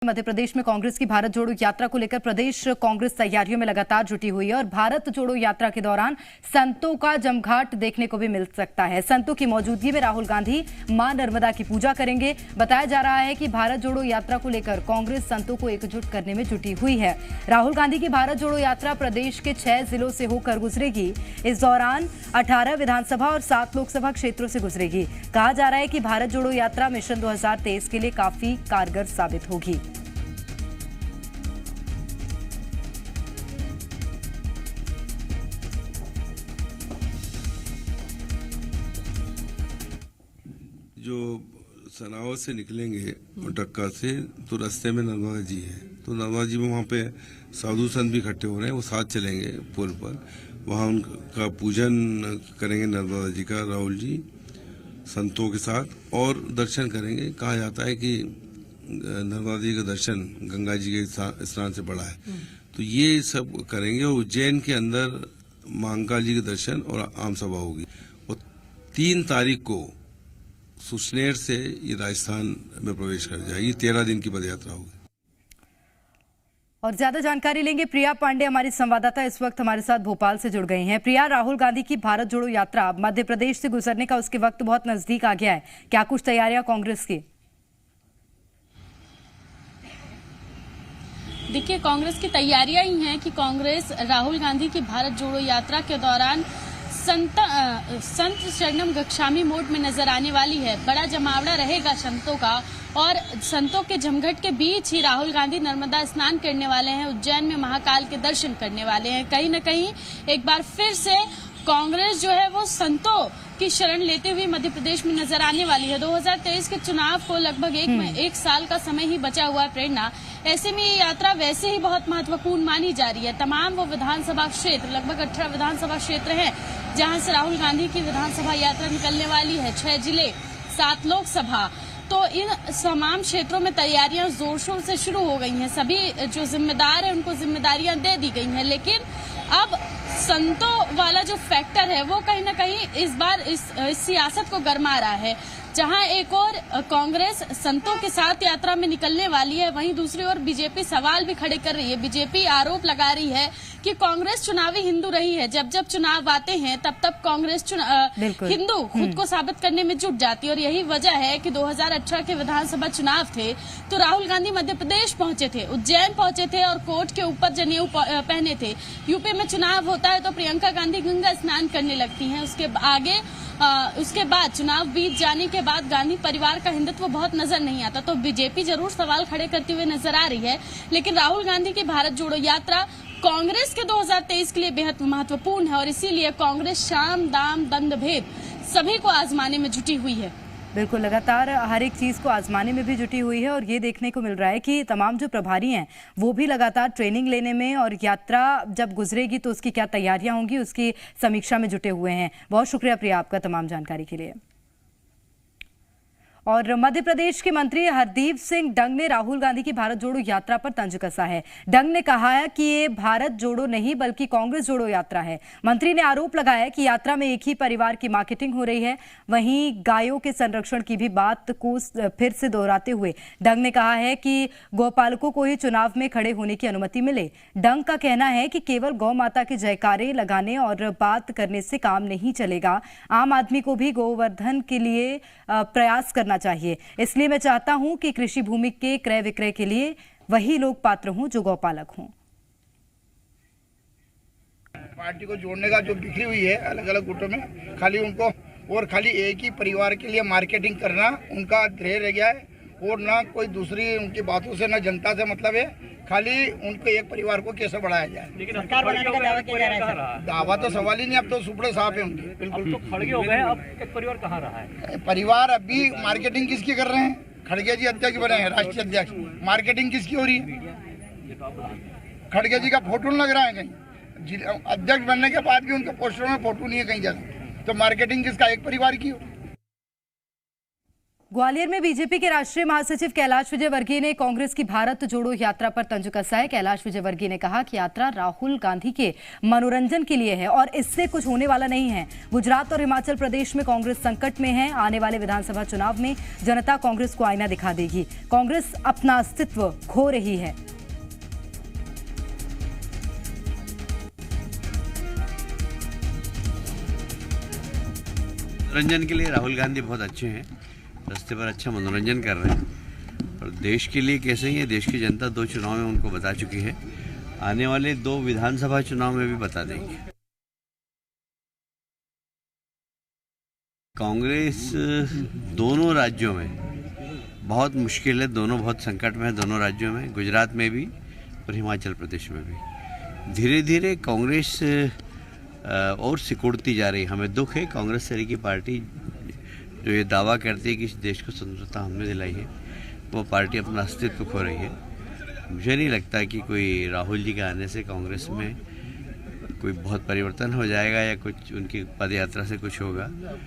मध्य प्रदेश में कांग्रेस की भारत जोड़ो यात्रा को लेकर प्रदेश कांग्रेस तैयारियों में लगातार जुटी हुई है और भारत जोड़ो यात्रा के दौरान संतों का जमघाट देखने को भी मिल सकता है। संतों की मौजूदगी में राहुल गांधी मां नर्मदा की पूजा करेंगे। बताया जा रहा है कि भारत जोड़ो यात्रा को लेकर कांग्रेस संतों को एकजुट करने में जुटी हुई है। राहुल गांधी की भारत जोड़ो यात्रा प्रदेश के 6 जिलों से होकर गुजरेगी। इस दौरान 18 विधानसभा और 7 लोकसभा क्षेत्रों से गुजरेगी। कहा जा रहा है कि भारत जोड़ो यात्रा मिशन 2023 के लिए काफी कारगर साबित होगी। जो सनावत से निकलेंगे और डक्का से तो रास्ते में नर्मदा जी है, तो नर्मदा जी में वहाँ पे साधु संत भी इकट्ठे हो रहे हैं, वो साथ चलेंगे पुल पर। वहाँ उनका पूजन करेंगे नर्मदा जी का राहुल जी संतों के साथ और दर्शन करेंगे। कहा जाता है कि नर्मदा जी का दर्शन गंगा जी के स्नान से बड़ा है, तो ये सब करेंगे। और उज्जैन के अंदर महाकाल जी के दर्शन और आम सभा होगी। और 3 तारीख को सुसनेर से ये राजस्थान में प्रवेश कर जाएगी। 13 दिन की पदयात्रा होगी। और ज्यादा जानकारी लेंगे। प्रिया पांडे हमारी संवाददाता इस वक्त हमारे साथ भोपाल से जुड़ गई हैं। प्रिया, राहुल गांधी की भारत जोड़ो यात्रा मध्य प्रदेश से गुजरने का उसके वक्त बहुत नजदीक आ गया है, क्या कुछ तैयारियां कांग्रेस की? देखिए, कांग्रेस की तैयारियां ही हैं कि कांग्रेस राहुल गांधी की भारत जोड़ो यात्रा के दौरान संत शरणम गच्छामी मोड में नजर आने वाली है। बड़ा जमावड़ा रहेगा संतों का और संतों के जमघट के बीच ही राहुल गांधी नर्मदा स्नान करने वाले हैं। उज्जैन में महाकाल के दर्शन करने वाले हैं। कहीं न कहीं एक बार फिर से कांग्रेस जो है वो संतों की शरण लेते हुए मध्य प्रदेश में नजर आने वाली है। 2023 के चुनाव को लगभग एक साल का समय ही बचा हुआ है प्रेरणा। ऐसे में ये यात्रा वैसे ही बहुत महत्वपूर्ण मानी जा रही है। तमाम वो विधानसभा क्षेत्र, लगभग 18 विधानसभा क्षेत्र हैं जहां से राहुल गांधी की विधानसभा यात्रा निकलने वाली है। 6 जिले, 7 लोकसभा, तो इन तमाम क्षेत्रों में तैयारियां जोर शोर से शुरू हो गई हैं। सभी जो जिम्मेदार हैं उनको जिम्मेदारियां दे दी गई हैं, लेकिन अब संतों वाला जो फैक्टर है वो कहीं ना कहीं इस बार इस सियासत को गरमा रहा है। जहां एक और कांग्रेस संतों के साथ यात्रा में निकलने वाली है, वहीं दूसरी ओर बीजेपी सवाल भी खड़े कर रही है। बीजेपी आरोप लगा रही है कि कांग्रेस चुनावी हिंदू रही है। जब जब चुनाव आते हैं तब तब कांग्रेस हिंदू खुद को साबित करने में जुट जाती है। और यही वजह है कि 2018 के विधानसभा चुनाव थे तो राहुल गांधी मध्य प्रदेश पहुंचे थे, उज्जैन पहुंचे थे और कोर्ट के ऊपर जनेऊ पहने थे। यूपी में चुनाव होता है तो प्रियंका गांधी गंगा स्नान करने लगती हैं। उसके बाद चुनाव बीत जाने के बाद गांधी परिवार का हिंदुत्व बहुत नजर नहीं आता। तो बीजेपी जरूर सवाल खड़े करते हुए नजर आ रही है, लेकिन राहुल गांधी की भारत जोड़ो यात्रा कांग्रेस के 2023 के लिए बेहद महत्वपूर्ण है और इसीलिए कांग्रेस शाम दाम दंड भेद सभी को आजमाने में जुटी हुई है। बिल्कुल, लगातार हर एक चीज को आजमाने में भी जुटी हुई है और ये देखने को मिल रहा है कि तमाम जो प्रभारी हैं वो भी लगातार ट्रेनिंग लेने में और यात्रा जब गुजरेगी तो उसकी क्या तैयारियां होंगी उसकी समीक्षा में जुटे हुए हैं। बहुत शुक्रिया प्रिया आपका तमाम जानकारी के लिए। और मध्य प्रदेश के मंत्री हरदीप सिंह डंग ने राहुल गांधी की भारत जोड़ो यात्रा पर तंज कसा है। डंग ने कहा है कि ये भारत जोड़ो नहीं बल्कि कांग्रेस जोड़ो यात्रा है। मंत्री ने आरोप लगाया कि यात्रा में एक ही परिवार की मार्केटिंग हो रही है। वहीं गायों के संरक्षण की भी बात को फिर से दोहराते हुए डंग ने कहा है कि गौपालकों को ही चुनाव में खड़े होने की अनुमति मिले। डंग का कहना है कि केवल गौ माता के जयकारे लगाने और बात करने से काम नहीं चलेगा। आम आदमी को भी गोवर्धन के लिए प्रयास करना चाहिए। इसलिए मैं चाहता हूं कि कृषि भूमि के क्रय विक्रय के लिए वही लोग पात्र हों जो गौपालक हों। पार्टी को जोड़ने का जो बिखरी हुई है अलग अलग गुटों में, खाली उनको और खाली एक ही परिवार के लिए मार्केटिंग करना उनका ध्येय रह गया है और ना कोई दूसरी उनकी बातों से ना जनता से मतलब है, खाली उनको एक परिवार को कैसे बढ़ाया जाए। लेकिन सरकार बनाने का दावा किया जा रहा है। दावा तो सवाल ही नहीं, अब तो सुपड़े साफ है उनके। बिल्कुल, तो खड़गे हो गए, अब एक परिवार कहाँ रहा है? परिवार अभी मार्केटिंग किसकी कर रहे हैं? खड़गे जी अध्यक्ष बने हैं, राष्ट्रीय अध्यक्ष। मार्केटिंग किसकी हो रही है? खड़गे जी का फोटो लग रहा है कहीं। अध्यक्ष बनने के बाद भी उनके पोस्टरों में फोटो नहीं है कहीं जगह, तो मार्केटिंग किसका? एक परिवार की हो। ग्वालियर में बीजेपी के राष्ट्रीय महासचिव कैलाश विजयवर्गीय ने कांग्रेस की भारत जोड़ो यात्रा पर तंज कसा है। कैलाश विजयवर्गीय ने कहा कि यात्रा राहुल गांधी के मनोरंजन के लिए है और इससे कुछ होने वाला नहीं है। गुजरात और हिमाचल प्रदेश में कांग्रेस संकट में है। आने वाले विधानसभा चुनाव में जनता कांग्रेस को आईना दिखा देगी। कांग्रेस अपना अस्तित्व खो रही है। मनोरंजन के लिए राहुल गांधी बहुत अच्छे हैं, रास्ते पर अच्छा मनोरंजन कर रहे हैं। और देश के लिए कैसे ही है, देश की जनता 2 चुनाव में उनको बता चुकी है, आने वाले 2 विधानसभा चुनाव में भी बता देंगे। कांग्रेस दोनों राज्यों में बहुत मुश्किल है, दोनों बहुत संकट में है, दोनों राज्यों में, गुजरात में भी और हिमाचल प्रदेश में भी। धीरे धीरे कांग्रेस और सिकुड़ती जा रही है। हमें दुख है, कांग्रेस तरह की पार्टी जो ये दावा करती है कि इस देश को स्वतंत्रता हमने दिलाई है, वो पार्टी अपना अस्तित्व खो रही है। मुझे नहीं लगता कि कोई राहुल जी के आने से कांग्रेस में कोई बहुत परिवर्तन हो जाएगा या कुछ उनकी पदयात्रा से कुछ होगा।